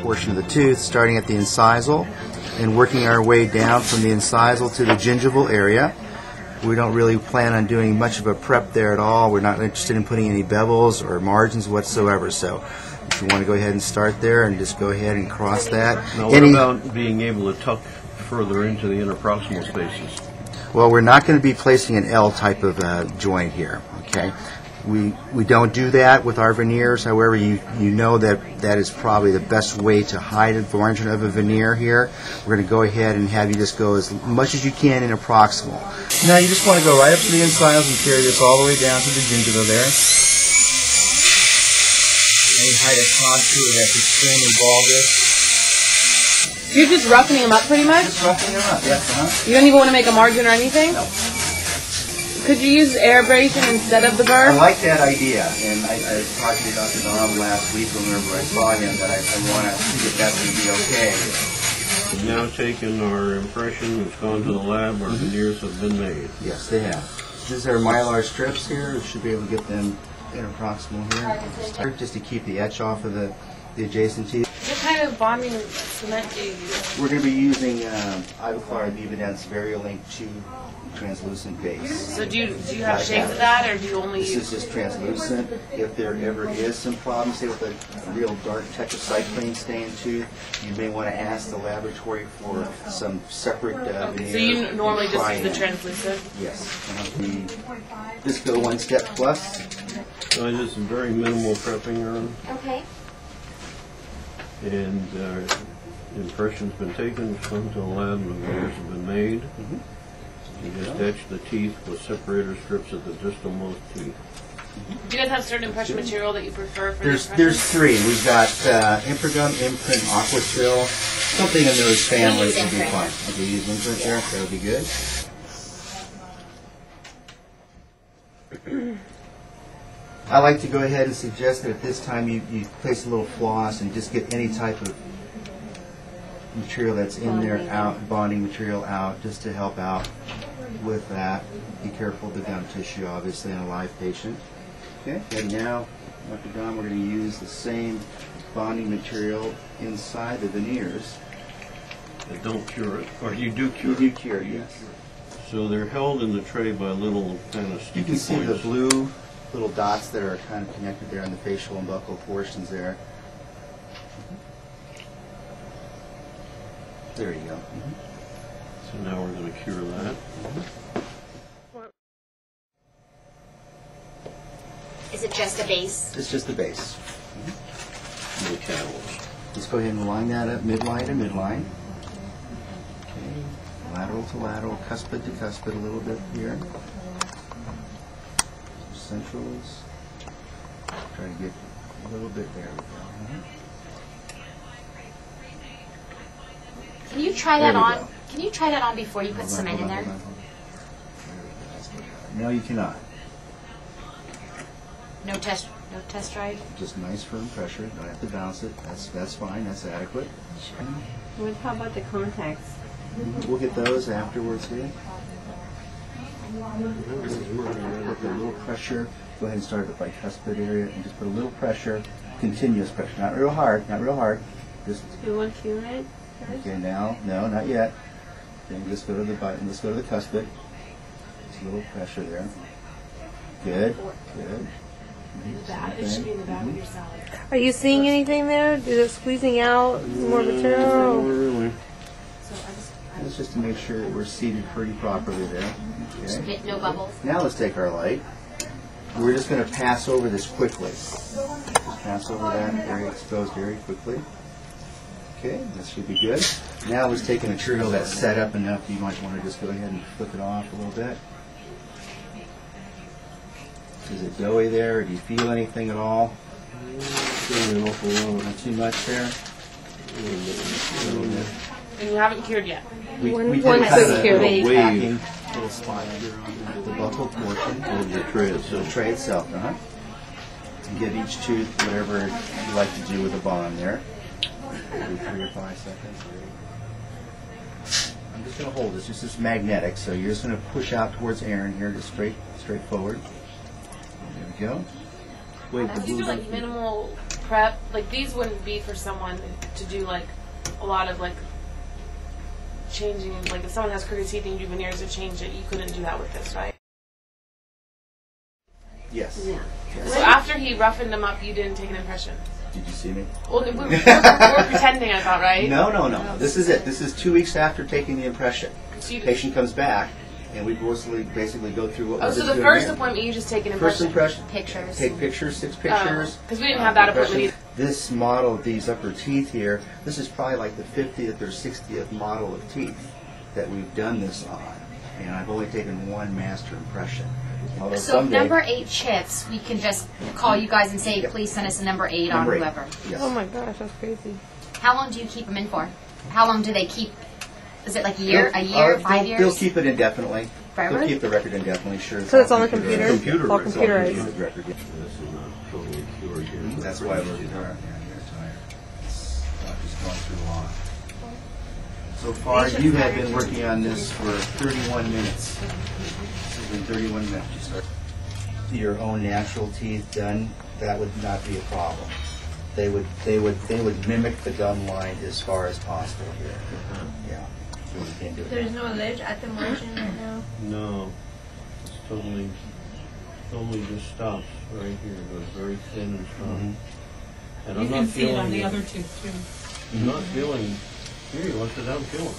Portion of the tooth, starting at the incisal and working our way down from the incisal to the gingival area. We don't really plan on doing much of a prep there at all. We're not interested in putting any bevels or margins whatsoever. So if you want to go ahead and start there and just go ahead and cross that. Now what about being able to tuck further into the interproximal spaces? Well, we're not going to be placing an L type of joint here, okay? We don't do that with our veneers. However, you know that that is probably the best way to hide a margin of a veneer here. We're going to go ahead and have you just go as much as you can in a proximal. Now you just want to go right up to the incisals and carry this all the way down to the gingiva there. And you hide a contour that's extremely bulbous. You're just roughing them up pretty much? Just roughing them up, yes. You don't even want to make a margin or anything? No. Could you use air abrasion instead of the burr? I like that idea, and I talked to Dr. Dom last week whenever I saw him that I want to see if that's going to be okay. We've now taken our impression, it's gone to the lab, our veneers have been made. Yes, they have. These are mylar strips here. We should be able to get them interproximal here, just to keep the etch off of the adjacent teeth. What kind of bonding cement do you use? We're going to be using Ivoclar Vivadense Variolink 2 translucent base. So do you have shapes of that, or do you only use... This is just translucent. If there ever is some problem, say with a real dark tetracycline stain tooth, you may want to ask the laboratory for some separate veneer. So you normally just use the translucent? Yes. We just go one step plus. So I did some very minimal prepping on. Okay. And impression's been taken, it's gone to the lab, and the veneers have been made. You just etch the teeth with separator strips at the distalmost teeth. Do you guys have certain impression material that you prefer for There's three. We've got Imprigum, Imprint, Aquatil. Something in those families would be fine. If you use Imprint there, that would be good. I like to go ahead and suggest that at this time you place a little floss and just get any type of material that's in there out, bonding material out, just to help out with that. Be careful of the gum tissue, obviously, in a live patient. Okay, and now, Dr. Don, we're going to use the same bonding material inside the veneers. They don't cure it, or you do cure it? You do cure it, yes. So they're held in the tray by little kind of sticky points. You can see the blue little dots that are kind of connected there on the facial and buccal portions there. There you go. So now we're going to cure that. Is it just a base? It's just the base. No catalyst. Just go ahead and line that up, midline to midline. Okay. Lateral to lateral, cuspid to cuspid a little bit here. Centrals. Try to get a little bit there. We go. Can you try that on? Can you try that on before you put cement in there? No, you cannot. No test drive? Just nice firm pressure. Don't have to bounce it. That's fine. That's adequate. Sure. How about the contacts? We'll get those afterwards here. Put a little pressure. Go ahead and start at the bicuspid area and just put a little pressure, continuous pressure. Not real hard. Not real hard. Just. You want to feel it? Okay, now, no, not yet. Okay, let's go to the button. Let's go to the cuspid. Just a little pressure there. Good, good. It should be in the back of your salad. Are you seeing anything there? Is it squeezing out more material? Not really. That's just to make sure that we're seated pretty properly there. Okay. No bubbles. Now let's take our light. We're just going to pass over this quickly. Just pass over that area exposed very quickly. Okay, that should be good. Now let's take a material that's set up enough. You might want to just go ahead and flip it off a little bit. Is it doughy there? Or do you feel anything at all? Not too much there. And you haven't cured yet? We One did kind of cure. a little spot here on the buccal portion. And the tray itself. The tray itself, and give each tooth whatever you like to do with the bond there. Maybe 3 or 5 seconds. I'm just going to hold this. This is magnetic, so you're just going to push out towards Aaron here, just straight forward. There we go. Wait, the These blue are like minimal prep. Like these wouldn't be for someone to do like a lot of like changing. Like if someone has crooked teeth and you do veneers to change it, you couldn't do that with this, right? Yes. Yeah. Yes. So after he roughened them up, you didn't take an impression. Did you see me? Well, we're pretending, I thought, right? No. This is it. This is 2 weeks after taking the impression. So you- Patient comes back, and we basically go through what Oh, we're so just the doing first here. appointment you just take an First impression. impression. Pictures. Take pictures, 6 pictures. Because we didn't have that appointment impressions. This model of these upper teeth here, this is probably like the 50th or 60th model of teeth that we've done this on. And I've only taken one master impression. Although So someday, number 8 chips, we can just call you guys and say, Yep. please send us a number 8 on number 8. whoever. Yes. Oh my gosh, that's crazy. How long do you keep them in for? How long do they keep? Is it like a year, They'll- 5 years? They'll keep it indefinitely. Forever? They'll keep the record indefinitely, sure. So it's on the computer? Computer All record. computerized. Computer record, yeah. This is not totally pure here. That's why we're tired. It's just going through a lot. So far, you have been working on this for 31 minutes. This has been 31 minutes. You start your own natural teeth done. That would not be a problem. They would mimic the gum line as far as possible here. Yeah. So we can't do it. There's no ledge at the margin right now. No, it's totally just stops right here. It goes very thin and strong. Mhm. And You I'm can not see it feeling on the other tooth too. I'm not feeling. Here, lift it out and feel it.